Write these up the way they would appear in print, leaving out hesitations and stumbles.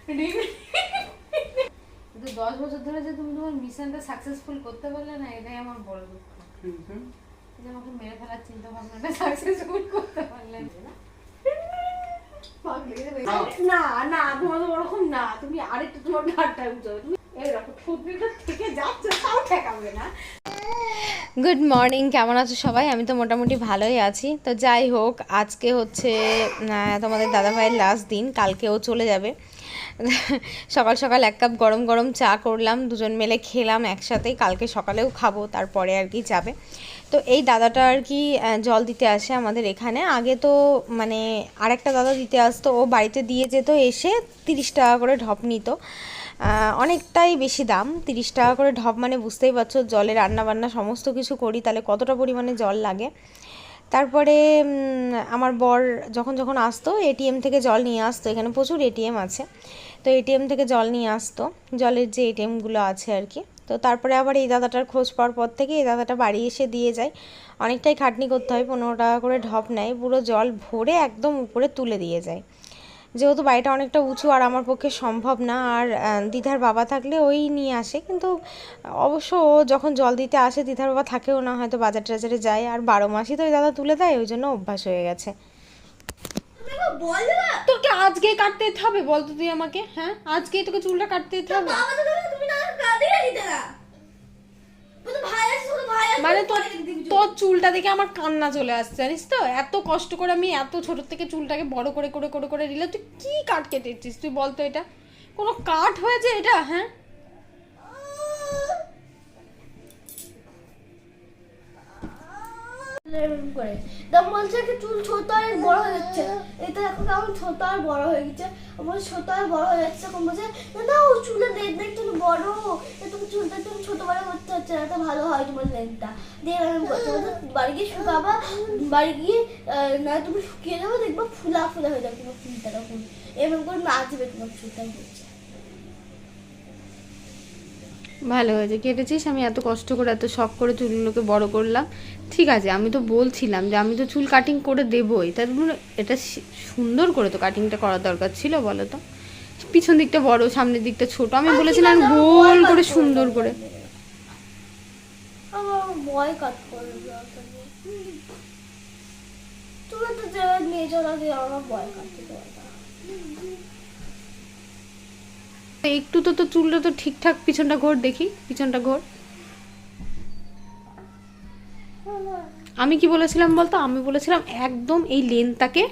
কিন্তু 10 বছর ধরে যে তুমি তোমার মিশনটা সাকসেসফুল করতে পারলে না, এটাই আমার বড় দুঃখ। যে আমাকে মেরে ফেলার চিন্তা ভাবনাটা সাকসেসফুল করতে পারলে না। না না, তোমার তো ওরকম না, তুমি আরেকটু তোমার ঘাটটা উঠো, তুমি এরকম ঠুকরিটা থেকে যাচ্ছ তাও ঠেকাবে না। গুড মর্নিং, কেমন আছো সবাই? আমি তো মোটামুটি ভালোই আছি। তো যাই হোক, আজকে হচ্ছে তোমাদের দাদাভাইয়ের লাস্ট দিন, কালকে ও চলে যাবে। সকাল সকাল 1 কাপ গরম গরম চা করলাম, দুজন মিলে খেলাম একসাথেই। কালকে সকালেও খাবো, তারপরে আর কি যাবে। তো এই দাদাটা আর কি জল দিতে আসে আমাদের এখানে। আগে তো মানে আরেকটা দাদা দিতে আসতো, ও বাড়িতে দিয়ে যেত, এসে 30 টাকা করে ঢপ নিত। অনেকটাই বেশি দাম, 30 টাকা করে ঢপ, মানে বুঝতেই পারছো জলে রান্নাবান্না সমস্ত কিছু করি তাহলে কতটা পরিমাণে জল লাগে। তারপরে আমার বর যখন যখন আসতো এটিএম থেকে জল নিয়ে আসতো, এখানে প্রচুর এটিএম আছে, তো এটিএম থেকে জল নিয়ে আসতো, জলের যে এটিএমগুলো আছে আর কি। তো তারপরে আবার এই দাদাটার খোঁজ পাওয়ার পর থেকে এই দাদাটা বাড়ি এসে দিয়ে যায়। অনেকটাই খাটনি করতে হয়, 15 টাকা করে ঢপ নেয়, পুরো জল ভরে একদম উপরে তুলে দিয়ে যায়। যেহেতু বাড়িটা অনেকটা উঁচু আর আমার পক্ষে সম্ভব না, আর দিদার বাবা থাকলে ওই নিয়ে আসে, কিন্তু অবশ্য ও যখন জল দিতে আসে দিদার বাবা থাকেও না, হয়তো বাজার টাজারে যায়, আর 12 মাসই তো ওই দাদা তুলে দেয়, ওই জন্য অভ্যাস হয়ে গেছে। তোকে আজকে কাটতে যেতে হবে বলতো তুই আমাকে? হ্যাঁ, আজকেই তোকে চুলটা কাটতে যেতে হবে? মানে তোর চুলটা দেখে আমার কান্না চলে আসছে, জানিস তো? এত কষ্ট করে আমি এত ছোট থেকে চুলটাকে বড় করে করে করে করে দিলে, তুই কি কাট কেটেছিস তুই বলতো? এটা কোনো কাট হয়েছে এটা? হ্যাঁ, বলছে কি চুল ছোট আর বড় হয়ে যাচ্ছে, এটা এখন কেমন ছোট আর বড় হয়ে গেছে, আমার ছোট আর বড় হয়ে যাচ্ছে। এখন বলছে না ও চুলের লেন্থ একটু বড়, তুমি চুলটা তুমি ছোট বড় করতে হচ্ছে না, এটা ভালো হয় তোমার লেন্থটা দিয়ে। আমি বলছি বাড়ি গিয়ে শুকাবা, বাড়ি গিয়ে না তুমি শুকিয়ে যাবো, দেখবো ফুলা ফুলা হয়ে যাবে তোমার চুলটা, তখন এরকম করে নাচবে তোমার চুলটা। বলছে ভালো হয়েছে কেটেছিস, আমি এত কষ্ট করে এত শখ করে চুলগুলোকে বড় করলাম। ঠিক আছে, আমি তো বলছিলাম যে আমি তো চুল কাটিং করে দেবই, তাই এটা সুন্দর করে তো কাটিংটা করার দরকার ছিল, বলো তো? পিছন দিকটা বড়, সামনের দিকটা ছোট, আমি বলেছিলাম গোল করে সুন্দর করে। আমার ভয় কাট করবে, তুমি তো যে মেয়ে জনা দিয়ে আমার ভয় কাটতে দেবে না। একটু তো তোর চুলটা তো ঠিকঠাক, পিছনটা ঘোর দেখি, পিছনটা ঘোর। আমি কি বলেছিলাম বলতো? আমি বলেছিলাম একদম এই লেন্থটাকে,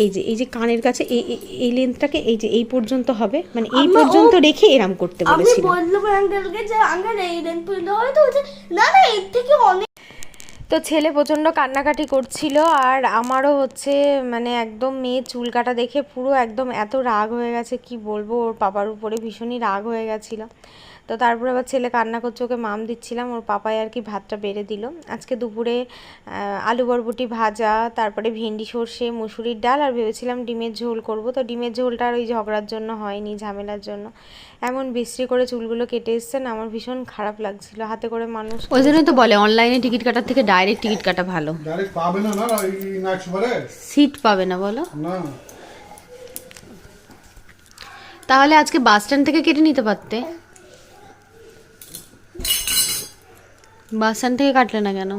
এই যে কানের কাছে এই লেন্থটাকে এই যে এই পর্যন্ত হবে, মানে এই পর্যন্ত রেখে এরম করতে বলেছিলাম। আমি বললাম আঙ্কেলকে যে আঙ্কেল এই লেন্থ পর্যন্ত হয়, তো বলছে না না এর থেকে অনেক। তো ছেলে প্রচণ্ড কান্নাকাটি করছিল, আর আমারও হচ্ছে মানে একদম মেয়ে চুল কাটা দেখে পুরো একদম এত রাগ হয়ে গেছে, কি বলবো, ওর পাপার উপরে ভীষণই রাগ হয়ে গেছিলো। তো তারপরে আবার ছেলে কান্না করছে, ওকে মাম দিচ্ছিলাম, ওর পাপাই আর কি ভাতটা বেড়ে দিল। আজকে দুপুরে আলু বরবটি ভাজা, তারপরে ভেন্ডি সর্ষে, মুসুরির ডাল, আর ভেবেছিলাম ডিমের ঝোল করব। তো ডিমের ঝোলটা আর ওই ঝগড়ার জন্য হয়নি, ঝামেলার জন্য। এমন বিশ্রী করে চুলগুলো কেটে এসছেন, আমার ভীষণ খারাপ লাগছিল, হাতে করে মানুষ। ওই জন্যই তো বলে অনলাইনে টিকিট কাটার থেকে ডাইরেক্ট টিকিট কাটা ভালো। ডাইরেক্ট পাবে না, না এই নাইট সুপারে সিট পাবে না বলো? না। তাহলে আজকে বাস স্ট্যান্ড থেকে কেটে নিতে পারতে। বাস স্ট্যান্ড থেকে কাটলে না কেন?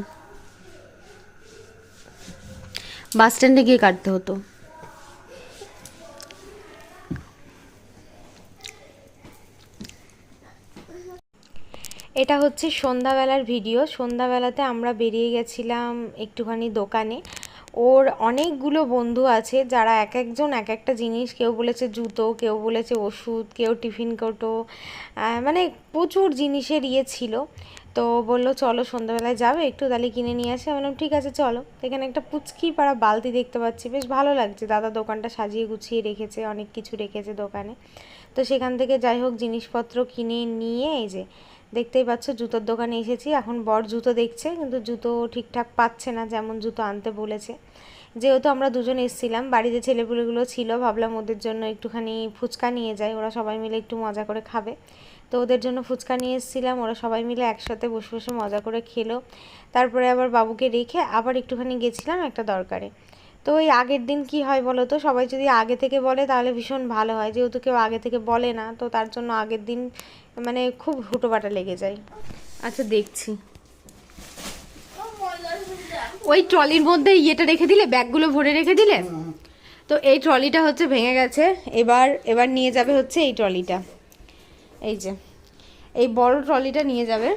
বাস স্ট্যান্ডে গিয়ে কাটতে হতো। এটা হচ্ছে সন্ধ্যাবেলার ভিডিও। সন্ধ্যাবেলাতে আমরা বেরিয়ে গেছিলাম একটুখানি দোকানে। ওর অনেকগুলো বন্ধু আছে যারা এক একজন এক একটা জিনিস, কেউ বলেছে জুতো, কেউ বলেছে ওষুধ, কেউ টিফিন কৌটো, মানে প্রচুর জিনিসের ইয়ে ছিল। তো বললো চলো সন্ধ্যাবেলায় যাবে একটু, তাহলে কিনে নিয়ে আসে। আমি বললাম ঠিক আছে চলো। এখানে একটা পুচকি পাড়া বালতি দেখতে পাচ্ছি, বেশ ভালো লাগছে, দাদা দোকানটা সাজিয়ে গুছিয়ে রেখেছে, অনেক কিছু রেখেছে দোকানে। তো সেখান থেকে যাই হোক জিনিসপত্র কিনে নিয়ে এই যে দেখতেই পাচ্ছ জুতোর দোকানে এসেছি। এখন বর জুতো দেখছে, কিন্তু জুতো ঠিকঠাক পাচ্ছে না, যেমন জুতো আনতে বলেছে। যেহেতু আমরা দুজন এসেছিলাম, বাড়িতে ছেলেপুলেগুলো ছিল, ভাবলাম ওদের জন্য একটুখানি ফুচকা নিয়ে যাই, ওরা সবাই মিলে একটু মজা করে খাবে। তো ওদের জন্য ফুচকা নিয়ে এসেছিলাম, ওরা সবাই মিলে একসাথে বসে বসে মজা করে খেলো। তারপরে আবার বাবুকে রেখে আবার একটুখানি গেছিলাম একটা দরকারে। তো ওই আগের দিন কি হয় বলো তো, সবাই যদি আগে থেকে বলে তাহলে ভীষণ ভালো হয়, যেহেতু কেউ আগে থেকে বলে না, তো তার জন্য আগের দিন মানে খুব হুটোপাটা লেগে যায়। আচ্ছা দেখছি। ওই ট্রলির মধ্যে ইয়েটা রেখে দিলে, ব্যাগগুলো ভরে রেখে দিলে। তো এই ট্রলিটা হচ্ছে ভেঙে গেছে, এবার নিয়ে যাবে হচ্ছে এই ট্রলিটা, এই যে এই বড় ট্রলিটা নিয়ে যাবে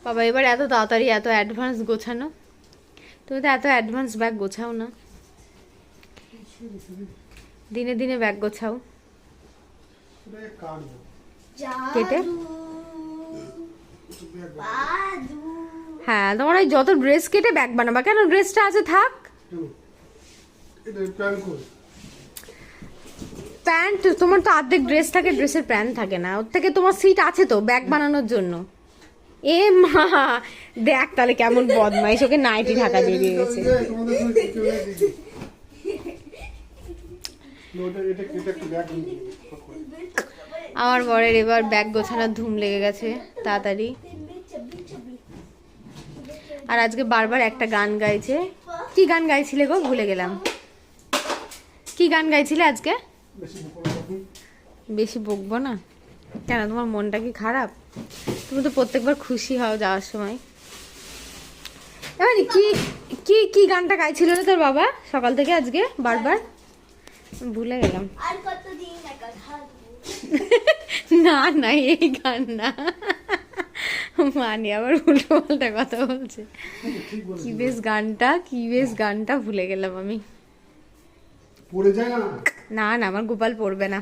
বাবা। এবার এত তাড়াতাড়ি এত অ্যাডভান্স গোছানো, তুমি তো এত অ্যাডভান্স ব্যাগ গোছাও না, দিনে দিনে ব্যাগ গোছাও। কেটে হ্যাঁ, তোমার ওই যত ড্রেস কেটে ব্যাগ বানাবা কেন? ড্রেসটা আছে থাক। প্যান্ট তোমার তো অর্ধেক ড্রেস থাকে, ড্রেসের প্যান্ট থাকে না, ওর থেকে তোমার সিট আছে তো ব্যাগ বানানোর জন্য। এ মা দেখ তাহলে কেমন বদমাইশ, ওকে নাইটি ঢাকা দিয়ে দিয়েছে। আমার বরের এবার ব্যাগ গোছানোর ধুম লেগে গেছে তাড়াতাড়ি। আর আজকে বারবার একটা গান গাইছে। কি গান গাইছিলে গো? ভুলে গেলাম। কি গান গাইছিলে আজকে? বেশি বকবো না কেন? তোমার মনটা কি খারাপ? তুমি তো প্রত্যেকবার খুশি হও যাওয়ার সময়। এবার কি কি কি গানটা গাইছিল রে তোর বাবা সকাল থেকে আজকে বারবার? ভুলে গেলাম। আর কতদিন কথা না না, এই গান না, মানি আবার উল্টো পাল্টা কথা বলছে। কি বেশ গানটা ভুলে গেলাম আমি। পড়ে যায় না। না না, আমার গোপাল পড়বে না।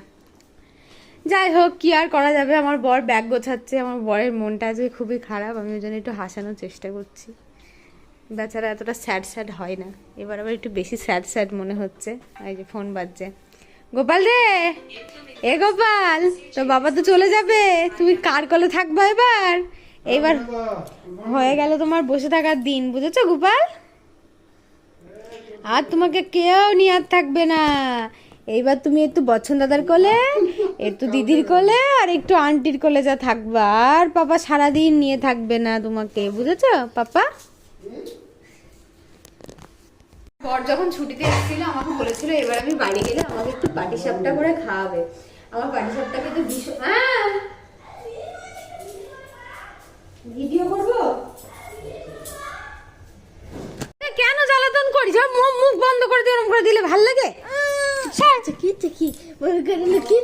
যাই হোক, কি আর করা যাবে, আমার বর ব্যাগ গোছাচ্ছে। আমার বরের মনটা আজকে খুবই খারাপ, আমি ওই জন্য একটু হাসানোর চেষ্টা করছি। বেচারা এতটা স্যাড স্যাড হয় না, এবার আবার একটু বেশি স্যাড স্যাড মনে হচ্ছে। এই যে ফোন বাজছে। গোপাল রে, এ গোপাল, তো বাবা তো চলে যাবে, তুমি কার কোলে থাকবা এবার? এইবার হয়ে গেল তোমার বসে থাকার দিন, বুঝেছো গোপাল? আর তোমাকে কেউ নিয়ে আর থাকবে না। এইবার তুমি একটু বচ্চন দাদার কোলে, একটু দিদির কোলে, আর একটু আন্টির কোলে যা থাকবা। আর পাপা সারাদিন নিয়ে থাকবে না তোমাকে, বুঝেছো পাপা? বর যখন ছুটিতে এসেছিল আমাকে বলেছিল এবার আমি বাড়ি গেলে আমাকে একটু পাটিসাপটা করে খাওয়াবে। আমার পাটিসাপটাকে তো ভীষণ ভিডিও করবো। কেন জ্বালাতন করিস? মুখ বন্ধ করে দিয়ে ওরম করে দিলে ভাল লাগে? की मैं घर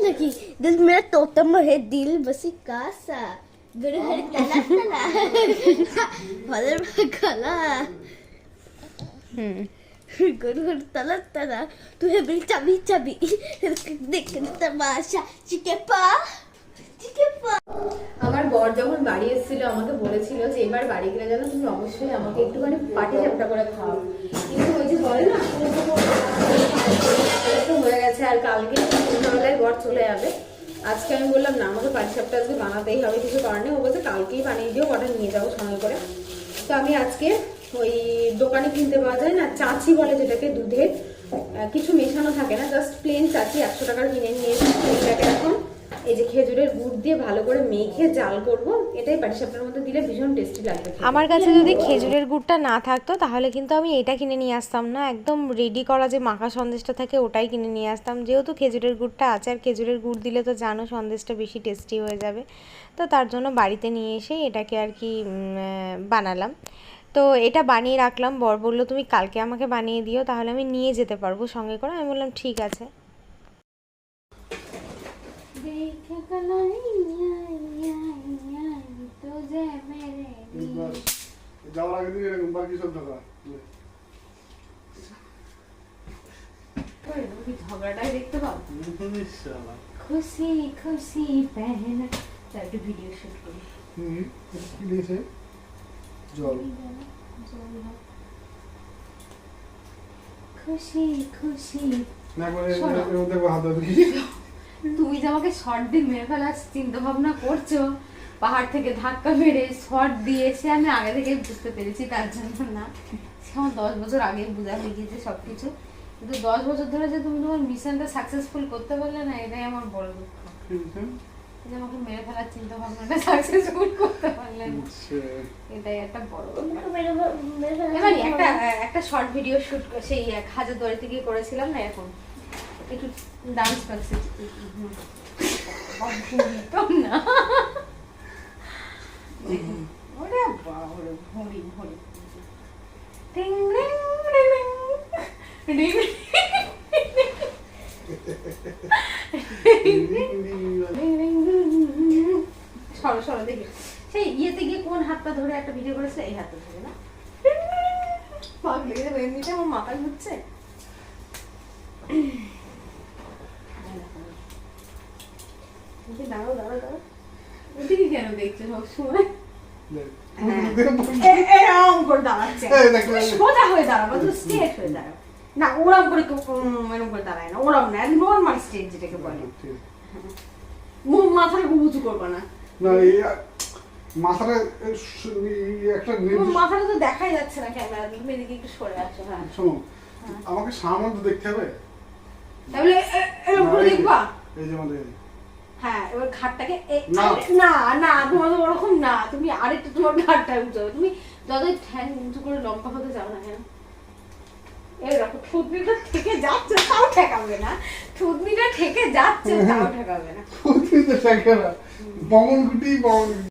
लकी दिल मेरा तोता है दिल बसी कासा घर घर तला तला भले गला घर घर तला तला तू है बिल चाबी चाबी देख तमाशा चिकेपा चिकेपा। আমার বর যখন বাড়ি এসেছিল আমাকে বলেছিল যে এবার বাড়ি গেলে যেন তুমি অবশ্যই আমাকে একটুখানি পাটিসাপটা করে খাও, কিন্তু ওই যে বলে না হয়ে গেছে। আর কালকে সন্ধ্যাবেলায় বর চলে যাবে। আজকে আমি বললাম না, আমাকে পাটিসাপটা আজকে বানাতেই হবে, কিছু করার নেই। ও বলছে কালকেই বানিয়ে দিও, কটা নিয়ে যাবো সঙ্গে করে। তো আমি আজকে ওই দোকানে কিনতে পাওয়া যায় না, চাচি বলে যেটাকে, দুধের কিছু মেশানো থাকে না, জাস্ট প্লেন চাচি 100 টাকার কিনে নিয়ে এসে সেইটাকে এখন এই যে খেজুরের গুড় দিয়ে ভালো করে মেখে জাল করব। এটাই পাটিসাপটার মধ্যে দিলে ভীষণ টেস্টি লাগবে। আমার কাছে যদি খেজুরের গুড়টা না থাকতো তাহলে কিন্তু আমি এটা কিনে নিয়ে আসতাম না, একদম রেডি করা যে মাখা সন্দেশটা থাকে ওটাই কিনে নিয়ে আসতাম। যেহেতু খেজুরের গুড়টা আছে, আর খেজুরের গুড় দিলে তো জানো সন্দেশটা বেশি টেস্টি হয়ে যাবে, তো তার জন্য বাড়িতে নিয়ে এসে এটাকে আর কি বানালাম। তো এটা বানিয়ে রাখলাম। বর বললো তুমি কালকে আমাকে বানিয়ে দিও, তাহলে আমি নিয়ে যেতে পারবো সঙ্গে করে। আমি বললাম ঠিক আছে। যাওয়ার আগে দিকে এরকম বাকি সব টাকা ঝগড়াটাই দেখতে পাও। খুশি খুশি পেহনা, তার একটু ভিডিও শুট করি। কি দিয়েছে? জল। খুশি খুশি না করে এর মধ্যে হাত ধরে তুমি যে আমাকে শর্ট দিয়ে মেরে ফেলার চিন্তা ভাবনা করছো, পাহাড় থেকে ধাক্কা মেরে শর্ট দিয়েছে, আমি আগে থেকে বুঝতে পেরেছি, তার জন্য না। সে আমার 10 বছর আগে বোঝা হয়ে গিয়েছে সবকিছু, কিন্তু 10 বছর ধরে যে তুমি তোমার মিশনটা সাকসেসফুল করতে পারলে না, এটাই আমার বড় দুঃখ। যে আমাকে মেরে ফেলার চিন্তা ভাবনাটা সাকসেসফুল করতে পারলেন না। এটাই একটা বড় ব্যাপার। এবারই একটা শর্ট ভিডিও শুট সেই 1000 থেকে করেছিলাম না, এখন একটু ডান্স করছি তো না। ওরে বাবা ভরি ভরি টিং রিং রিং রিং সরো সরো দেখি সেই ইয়েতে গিয়ে কোন হাতটা ধরে একটা ভিডিও করেছে, এই হাতটা ধরে না পাগ লেগে যাবে এমনিতে আমার মাথায় ঘুরছে। দাঁড়াও দাঁড়াও দাঁড়াও, ওদিকে কেন দেখছো সবসময়? এরকম করে দাঁড়াচ্ছে, সোজা হয়ে দাঁড়াবো, তো স্ট্রেট হয়ে দাঁড়াও না, ওরম করে এরকম করে দাঁড়ায় না, ওরম না, নর্মাল স্ট্রেট যেটাকে বলে। মুখ মাথাটা উঁচু করবে না, না এই মাথাটা একটা মাথাটা তো দেখাই যাচ্ছে না ক্যামেরা, তুমি এদিকে একটু সরে আসো। হ্যাঁ শোনো, আমাকে সামনে তো দেখতে হবে, তাহলে এরকম করে দেখবা। এই যে আমাদের হ্যাঁ এবার ঘাটটাকে না না তোমার তো ওরকম না, তুমি আরেকটু তোমার ঘাটটা উঁচু হবে, তুমি যতই ঠ্যাং উঁচু করে লম্বা হতে চাও না কেন, এরকম থুতনিটা থেকে যাচ্ছে তাও ঠেকাবে না, থুতনিটা থেকে যাচ্ছে তাও ঠেকাবে না। বমন গুটি